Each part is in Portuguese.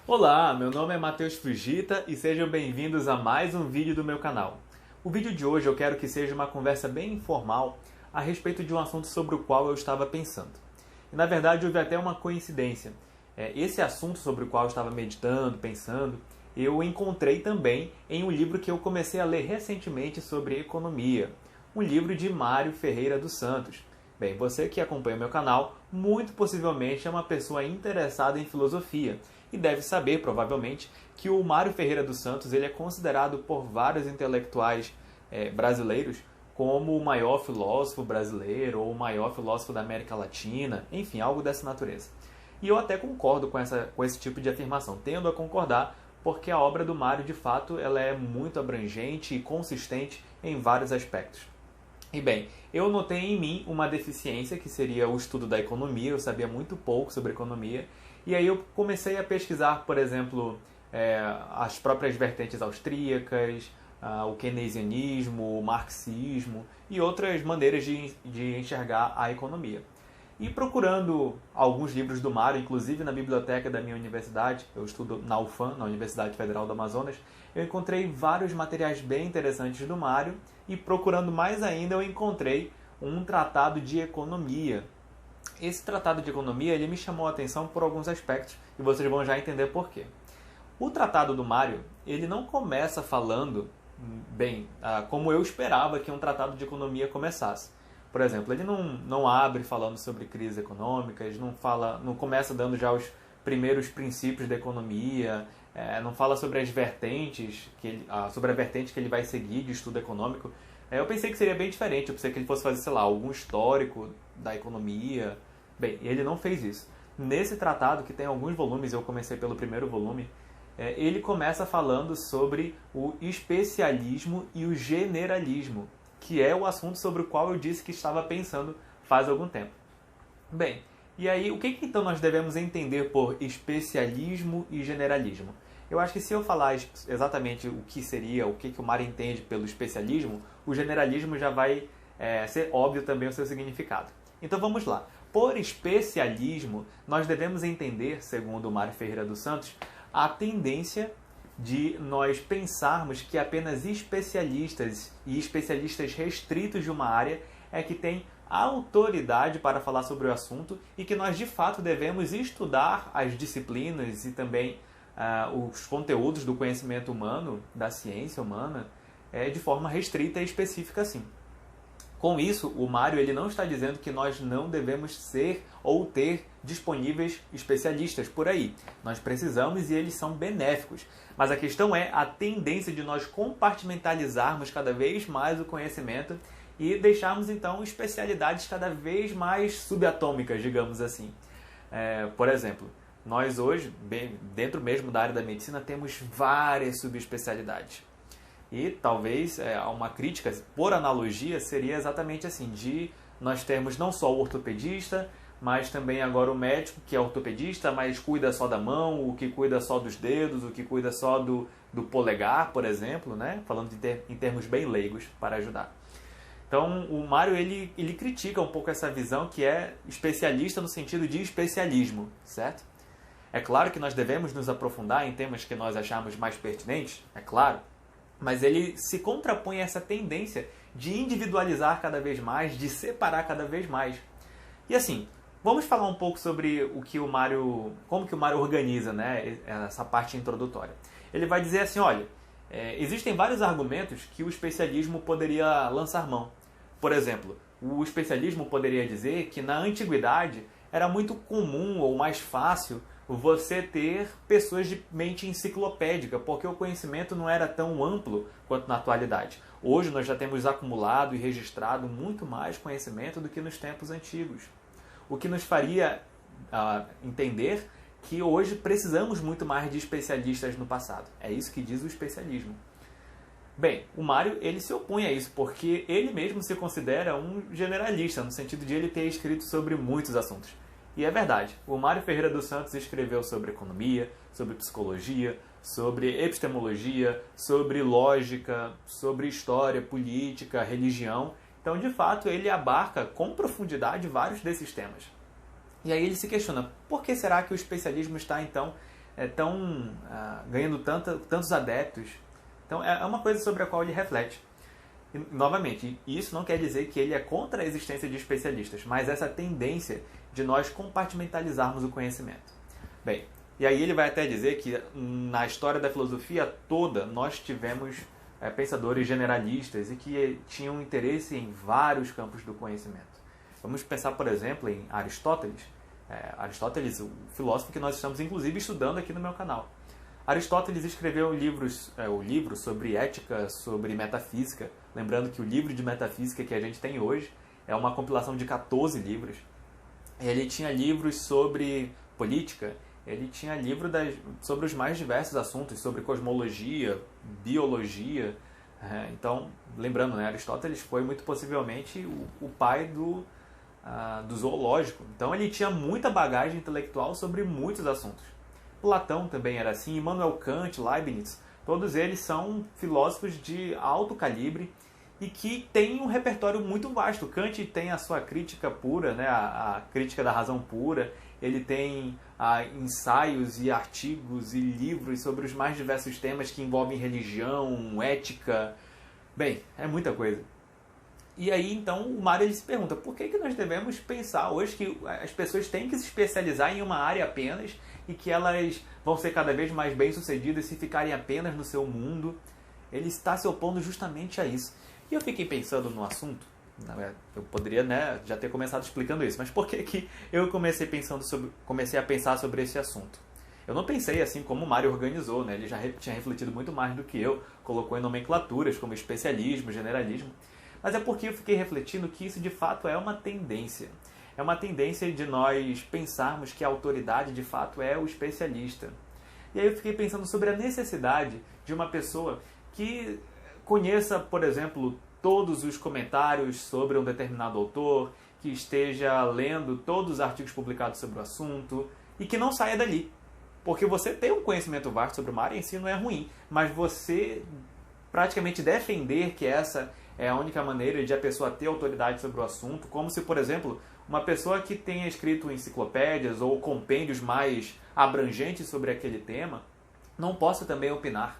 Olá, meu nome é Matheus Fujita e sejam bem-vindos a mais um vídeo do meu canal. O vídeo de hoje eu quero que seja uma conversa bem informal a respeito de um assunto sobre o qual eu estava pensando. E na verdade houve até uma coincidência. Esse assunto sobre o qual eu estava meditando, pensando, eu encontrei também em um livro que eu comecei a ler recentemente sobre economia. Um livro de Mário Ferreira dos Santos. Bem, você que acompanha o meu canal, muito possivelmente é uma pessoa interessada em filosofia e deve saber, provavelmente, que o Mário Ferreira dos Santos ele é considerado por vários intelectuais brasileiros como o maior filósofo brasileiro ou o maior filósofo da América Latina, enfim, algo dessa natureza. E eu até concordo com esse tipo de afirmação, tendo a concordar, porque a obra do Mário, de fato, ela é muito abrangente e consistente em vários aspectos. E bem, eu notei em mim uma deficiência, que seria o estudo da economia, eu sabia muito pouco sobre economia, e aí eu comecei a pesquisar, por exemplo, as próprias vertentes austríacas, o keynesianismo, o marxismo e outras maneiras de enxergar a economia. E procurando alguns livros do Mário, inclusive na biblioteca da minha universidade, eu estudo na UFAM, na Universidade Federal do Amazonas, eu encontrei vários materiais bem interessantes do Mário e procurando mais ainda eu encontrei um tratado de economia. Esse tratado de economia ele me chamou a atenção por alguns aspectos e vocês vão já entender por quê. O tratado do Mário, ele não começa falando bem como eu esperava que um tratado de economia começasse. Por exemplo, ele não abre falando sobre crises econômicas, não começa dando já os primeiros princípios da economia, não fala sobre as vertentes, sobre a vertente que ele vai seguir de estudo econômico. Eu pensei que seria bem diferente, eu pensei que ele fosse fazer, sei lá, algum histórico da economia. Bem, ele não fez isso. Nesse tratado, que tem alguns volumes, eu comecei pelo primeiro volume, ele começa falando sobre o especialismo e o generalismo, que é o assunto sobre o qual eu disse que estava pensando faz algum tempo. Bem, e aí o que então nós devemos entender por especialismo e generalismo? Eu acho que se eu falar exatamente o que seria, o que o Mário entende pelo especialismo, o generalismo já vai ser óbvio também o seu significado. Então vamos lá. Por especialismo, nós devemos entender, segundo o Mário Ferreira dos Santos, a tendência de nós pensarmos que apenas especialistas e especialistas restritos de uma área é que têm autoridade para falar sobre o assunto e que nós de fato devemos estudar as disciplinas e também os conteúdos do conhecimento humano, da ciência humana, de forma restrita e específica assim. Com isso, o Mário ele não está dizendo que nós não devemos ser ou ter disponíveis especialistas por aí. Nós precisamos e eles são benéficos. Mas a questão é a tendência de nós compartimentalizarmos cada vez mais o conhecimento e deixarmos então especialidades cada vez mais subatômicas, digamos assim. Por exemplo, nós hoje, dentro mesmo da área da medicina, temos várias subespecialidades. E talvez uma crítica, por analogia, seria exatamente assim, de nós termos não só o ortopedista, mas também agora o médico que é ortopedista, mas cuida só da mão, o que cuida só dos dedos, o que cuida só do polegar, por exemplo, né? Falando em termos bem leigos para ajudar. Então o Mário ele critica um pouco essa visão que é especialista no sentido de especialismo, certo? É claro que nós devemos nos aprofundar em temas que nós achamos mais pertinentes, é claro, mas ele se contrapõe a essa tendência de individualizar cada vez mais, de separar cada vez mais. E assim, vamos falar um pouco sobre como que o Mário organiza, né, essa parte introdutória. Ele vai dizer assim, olha, existem vários argumentos que o especialismo poderia lançar mão. Por exemplo, o especialismo poderia dizer que na antiguidade era muito comum ou mais fácil você ter pessoas de mente enciclopédica, porque o conhecimento não era tão amplo quanto na atualidade. Hoje nós já temos acumulado e registrado muito mais conhecimento do que nos tempos antigos. O que nos faria entender que hoje precisamos muito mais de especialistas no passado. É isso que diz o especialismo. Bem, o Mário ele se opõe a isso, porque ele mesmo se considera um generalista, no sentido de ele ter escrito sobre muitos assuntos. E é verdade, o Mário Ferreira dos Santos escreveu sobre economia, sobre psicologia, sobre epistemologia, sobre lógica, sobre história, política, religião. Então, de fato, ele abarca com profundidade vários desses temas. E aí ele se questiona, por que será que o especialismo está, então, tão ganhando tantos adeptos. Então é uma coisa sobre a qual ele reflete. E, novamente, isso não quer dizer que ele é contra a existência de especialistas, mas essa tendência de nós compartimentalizarmos o conhecimento. Bem, e aí ele vai até dizer que na história da filosofia toda nós tivemos pensadores generalistas e que tinham interesse em vários campos do conhecimento. Vamos pensar, por exemplo, em Aristóteles. Aristóteles, o filósofo que nós estamos inclusive estudando aqui no meu canal. Aristóteles escreveu o livro sobre ética, sobre metafísica. Lembrando que o livro de metafísica que a gente tem hoje é uma compilação de 14 livros. Ele tinha livros sobre política, ele tinha livros sobre os mais diversos assuntos, sobre cosmologia, biologia. Então, lembrando, né, Aristóteles foi muito possivelmente o pai do zoológico. Então ele tinha muita bagagem intelectual sobre muitos assuntos. Platão também era assim, Immanuel Kant, Leibniz, todos eles são filósofos de alto calibre e que têm um repertório muito vasto. Kant tem a sua crítica pura, né, a crítica da razão pura, ele tem ensaios e artigos e livros sobre os mais diversos temas que envolvem religião, ética, bem, é muita coisa. E aí, então, o Mário ele se pergunta, por que nós devemos pensar hoje que as pessoas têm que se especializar em uma área apenas e que elas vão ser cada vez mais bem-sucedidas se ficarem apenas no seu mundo? Ele está se opondo justamente a isso. E eu fiquei pensando no assunto, eu poderia, né, já ter começado explicando isso, mas por que eu comecei a pensar sobre esse assunto? Eu não pensei assim como o Mário organizou, né? Ele já tinha refletido muito mais do que eu, colocou em nomenclaturas como especialismo, generalismo. Mas é porque eu fiquei refletindo que isso de fato é uma tendência. É uma tendência de nós pensarmos que a autoridade de fato é o especialista. E aí eu fiquei pensando sobre a necessidade de uma pessoa que conheça, por exemplo, todos os comentários sobre um determinado autor, que esteja lendo todos os artigos publicados sobre o assunto e que não saia dali. Porque você ter um conhecimento vasto sobre uma área em si não é ruim, mas você praticamente defender que essa é a única maneira de a pessoa ter autoridade sobre o assunto, como se, por exemplo, uma pessoa que tenha escrito enciclopédias ou compêndios mais abrangentes sobre aquele tema, não possa também opinar.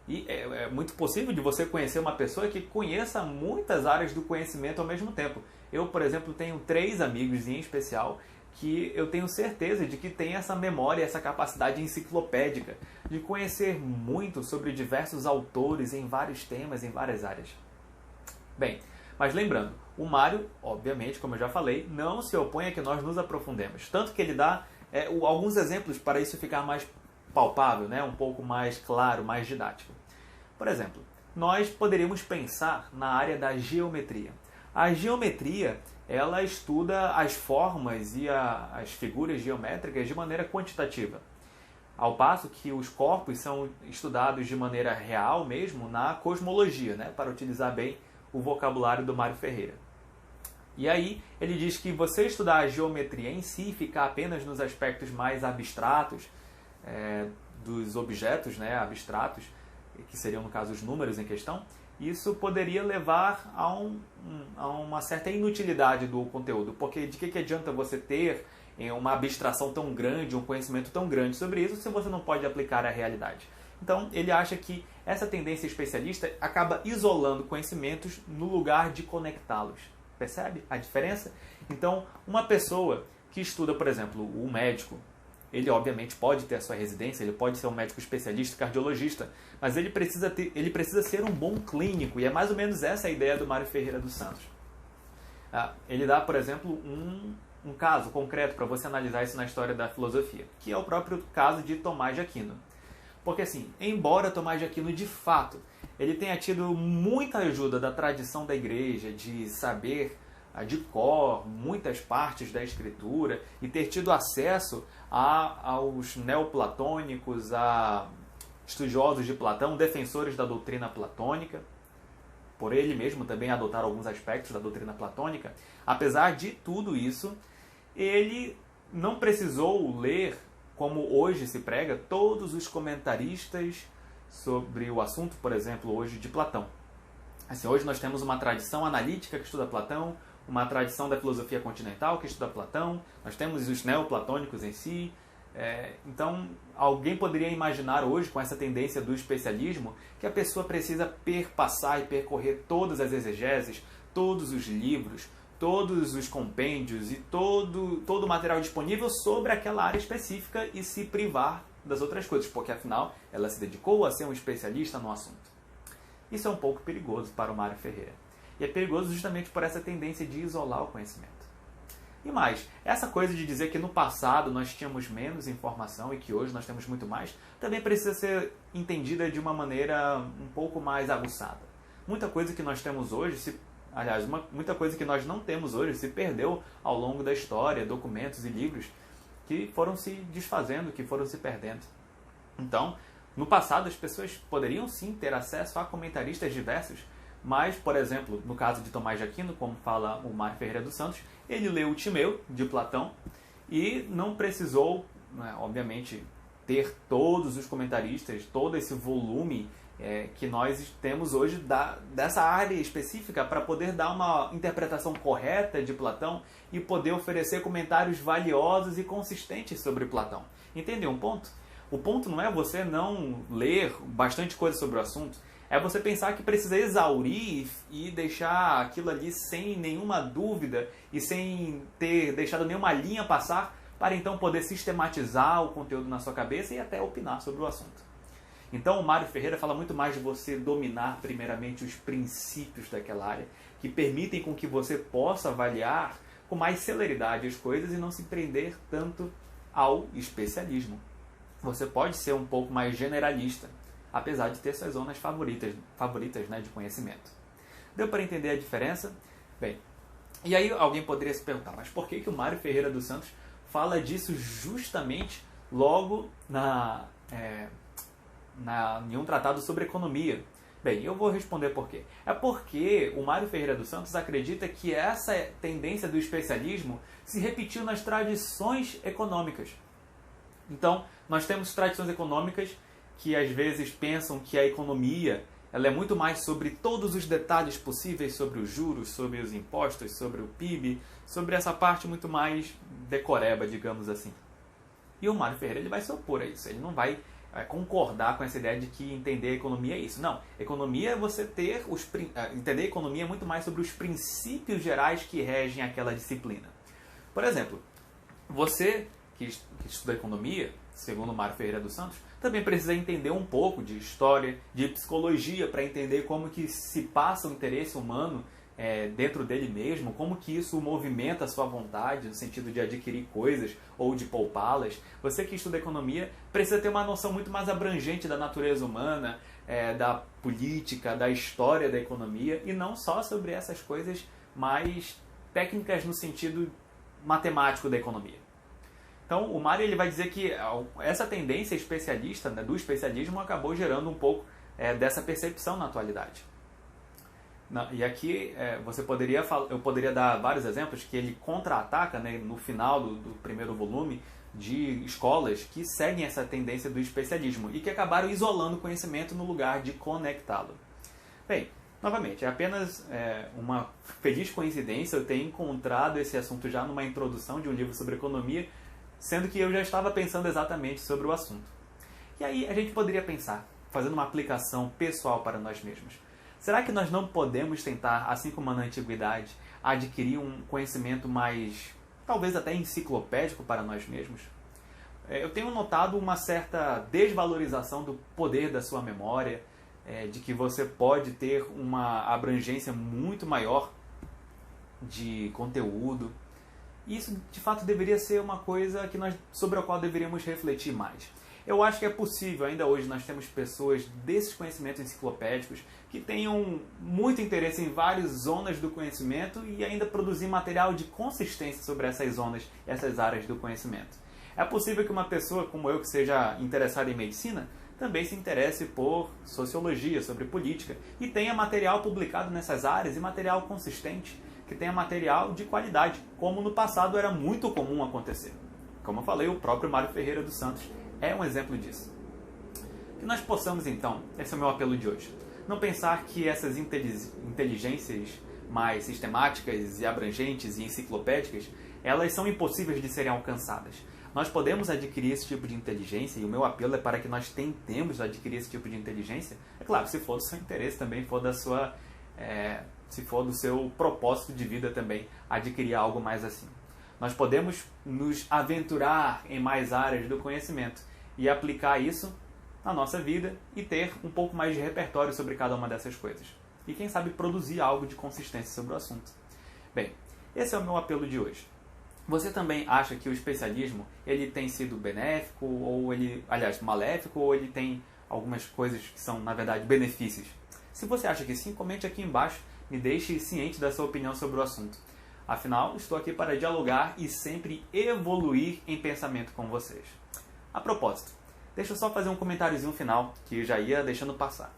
E é muito possível de você conhecer uma pessoa que conheça muitas áreas do conhecimento ao mesmo tempo. Eu, por exemplo, tenho 3 amigos em especial que eu tenho certeza de que tem essa memória, essa capacidade enciclopédica de conhecer muito sobre diversos autores em vários temas, em várias áreas. Bem, mas lembrando, o Mário, obviamente, como eu já falei, não se opõe a que nós nos aprofundemos. Tanto que ele dá alguns exemplos para isso ficar mais palpável, né? Um pouco mais claro, mais didático. Por exemplo, nós poderíamos pensar na área da geometria. A geometria, ela estuda as formas e as figuras geométricas de maneira quantitativa. Ao passo que os corpos são estudados de maneira real mesmo na cosmologia, né? Para utilizar bem o vocabulário do Mário Ferreira. E aí ele diz que você estudar a geometria em si, ficar apenas nos aspectos mais abstratos dos objetos, né, abstratos, que seriam no caso os números em questão, isso poderia levar a uma certa inutilidade do conteúdo, porque de que adianta você ter uma abstração tão grande, um conhecimento tão grande sobre isso, se você não pode aplicar à realidade. Então, ele acha que essa tendência especialista acaba isolando conhecimentos no lugar de conectá-los. Percebe a diferença? Então, uma pessoa que estuda, por exemplo, o médico, ele obviamente pode ter a sua residência, ele pode ser um médico especialista, cardiologista, mas ele precisa ser um bom clínico, e é mais ou menos essa a ideia do Mário Ferreira dos Santos. Ele dá, por exemplo, um caso concreto para você analisar isso na história da filosofia, que é o próprio caso de Tomás de Aquino. Porque assim, embora Tomás de Aquino de fato ele tenha tido muita ajuda da tradição da igreja, de saber de cor muitas partes da escritura e ter tido acesso aos neoplatônicos, a estudiosos de Platão, defensores da doutrina platônica, por ele mesmo também adotar alguns aspectos da doutrina platônica, apesar de tudo isso, ele não precisou ler, como hoje se prega, todos os comentaristas sobre o assunto, por exemplo, hoje de Platão. Assim, hoje nós temos uma tradição analítica que estuda Platão, uma tradição da filosofia continental que estuda Platão, nós temos os neoplatônicos em si, Então, alguém poderia imaginar hoje, com essa tendência do especialismo, que a pessoa precisa perpassar e percorrer todas as exegeses, todos os livros, todos os compêndios e todo o material disponível sobre aquela área específica e se privar das outras coisas, porque afinal ela se dedicou a ser um especialista no assunto. Isso é um pouco perigoso para o Mário Ferreira. E é perigoso justamente por essa tendência de isolar o conhecimento. E mais, essa coisa de dizer que no passado nós tínhamos menos informação e que hoje nós temos muito mais, também precisa ser entendida de uma maneira um pouco mais aguçada. Muita coisa que nós temos hoje, muita coisa que nós não temos hoje se perdeu ao longo da história, documentos e livros que foram se desfazendo, que foram se perdendo. Então, no passado as pessoas poderiam sim ter acesso a comentaristas diversos, mas, por exemplo, no caso de Tomás de Aquino, como fala o Mário Ferreira dos Santos, ele leu o Timeu, de Platão, e não precisou, obviamente, ter todos os comentaristas, todo esse volume que nós temos hoje dessa área específica para poder dar uma interpretação correta de Platão e poder oferecer comentários valiosos e consistentes sobre Platão. Entendeu um ponto? O ponto não é você não ler bastante coisa sobre o assunto, é você pensar que precisa exaurir e deixar aquilo ali sem nenhuma dúvida e sem ter deixado nenhuma linha passar para então poder sistematizar o conteúdo na sua cabeça e até opinar sobre o assunto. Então o Mário Ferreira fala muito mais de você dominar primeiramente os princípios daquela área, que permitem com que você possa avaliar com mais celeridade as coisas e não se prender tanto ao especialismo. Você pode ser um pouco mais generalista, apesar de ter suas zonas favoritas de conhecimento. Deu para entender a diferença? Bem, e aí alguém poderia se perguntar, mas por que o Mário Ferreira dos Santos fala disso justamente logo em um tratado sobre economia? Bem, eu vou responder por quê. É porque o Mário Ferreira dos Santos acredita que essa tendência do especialismo se repetiu nas tradições econômicas. Então, nós temos tradições econômicas que às vezes pensam que a economia ela é muito mais sobre todos os detalhes possíveis sobre os juros, sobre os impostos, sobre o PIB, sobre essa parte muito mais decoreba, digamos assim. E o Mário Ferreira ele vai se opor a isso, ele não vai concordar com essa ideia de que entender a economia é isso. Não, economia é você ter entender a economia é muito mais sobre os princípios gerais que regem aquela disciplina. Por exemplo, você que estuda economia, segundo o Mário Ferreira dos Santos, também precisa entender um pouco de história, de psicologia, para entender como que se passa o interesse humano dentro dele mesmo, como que isso movimenta a sua vontade, no sentido de adquirir coisas ou de poupá-las. Você que estuda economia precisa ter uma noção muito mais abrangente da natureza humana, da política, da história da economia, e não só sobre essas coisas mais técnicas no sentido matemático da economia. Então, o Mário ele vai dizer que essa tendência especialista, do especialismo, acabou gerando um pouco dessa percepção na atualidade. E aqui eu poderia dar vários exemplos que ele contra-ataca, no final do primeiro volume, de escolas que seguem essa tendência do especialismo e que acabaram isolando o conhecimento no lugar de conectá-lo. Bem, novamente, é apenas uma feliz coincidência eu ter encontrado esse assunto já numa introdução de um livro sobre economia, sendo que eu já estava pensando exatamente sobre o assunto. E aí a gente poderia pensar, fazendo uma aplicação pessoal para nós mesmos. Será que nós não podemos tentar, assim como na antiguidade, adquirir um conhecimento mais, talvez até enciclopédico para nós mesmos? Eu tenho notado uma certa desvalorização do poder da sua memória, de que você pode ter uma abrangência muito maior de conteúdo. E isso, de fato, deveria ser uma coisa sobre a qual deveríamos refletir mais. Eu acho que é possível, ainda hoje nós temos pessoas desses conhecimentos enciclopédicos que tenham muito interesse em várias zonas do conhecimento e ainda produzir material de consistência sobre essas zonas, essas áreas do conhecimento. É possível que uma pessoa como eu, que seja interessada em medicina, também se interesse por sociologia, sobre política, e tenha material publicado nessas áreas e material consistente, que tenha material de qualidade, como no passado era muito comum acontecer. Como eu falei, o próprio Mário Ferreira dos Santos é um exemplo disso. Que nós possamos, então, esse é o meu apelo de hoje, não pensar que essas inteligências mais sistemáticas e abrangentes e enciclopédicas, elas são impossíveis de serem alcançadas, Nós podemos adquirir esse tipo de inteligência, e o meu apelo é para que nós tentemos adquirir esse tipo de inteligência. É claro, se for do seu interesse também, se for do seu propósito de vida também, adquirir algo mais assim. Nós podemos nos aventurar em mais áreas do conhecimento e aplicar isso na nossa vida e ter um pouco mais de repertório sobre cada uma dessas coisas. E quem sabe produzir algo de consistência sobre o assunto. Bem, esse é o meu apelo de hoje. Você também acha que o especialismo ele tem sido benéfico, ou maléfico, ou ele tem algumas coisas que são, na verdade, benefícios? Se você acha que sim, comente aqui embaixo, me deixe ciente da sua opinião sobre o assunto. Afinal, estou aqui para dialogar e sempre evoluir em pensamento com vocês. A propósito, deixa eu só fazer um comentáriozinho final, que eu já ia deixando passar.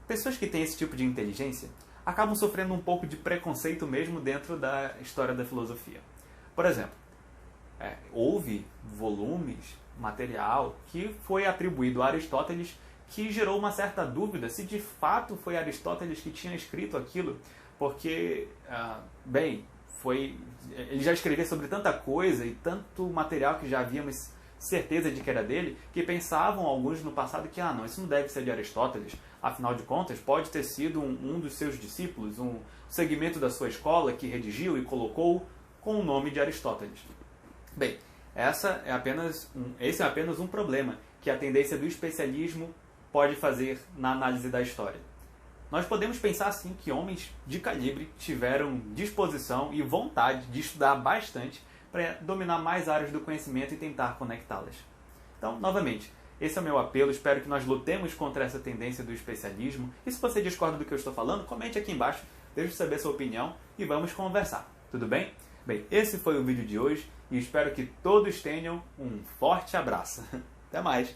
Pessoas que têm esse tipo de inteligência acabam sofrendo um pouco de preconceito mesmo dentro da história da filosofia. Por exemplo, houve volumes, material, que foi atribuído a Aristóteles que gerou uma certa dúvida se de fato foi Aristóteles que tinha escrito aquilo, porque, ele já escrevia sobre tanta coisa e tanto material que já havíamos certeza de que era dele, que pensavam alguns no passado que, não, isso não deve ser de Aristóteles, afinal de contas, pode ter sido um dos seus discípulos, um segmento da sua escola que redigiu e colocou com o nome de Aristóteles. Bem, esse é apenas um problema que a tendência do especialismo pode fazer na análise da história. Nós podemos pensar assim que homens de calibre tiveram disposição e vontade de estudar bastante para dominar mais áreas do conhecimento e tentar conectá-las. Então, novamente, esse é o meu apelo, espero que nós lutemos contra essa tendência do especialismo. E se você discorda do que eu estou falando, comente aqui embaixo, deixe saber sua opinião e vamos conversar, tudo bem? Bem, esse foi o vídeo de hoje e espero que todos tenham um forte abraço. Até mais!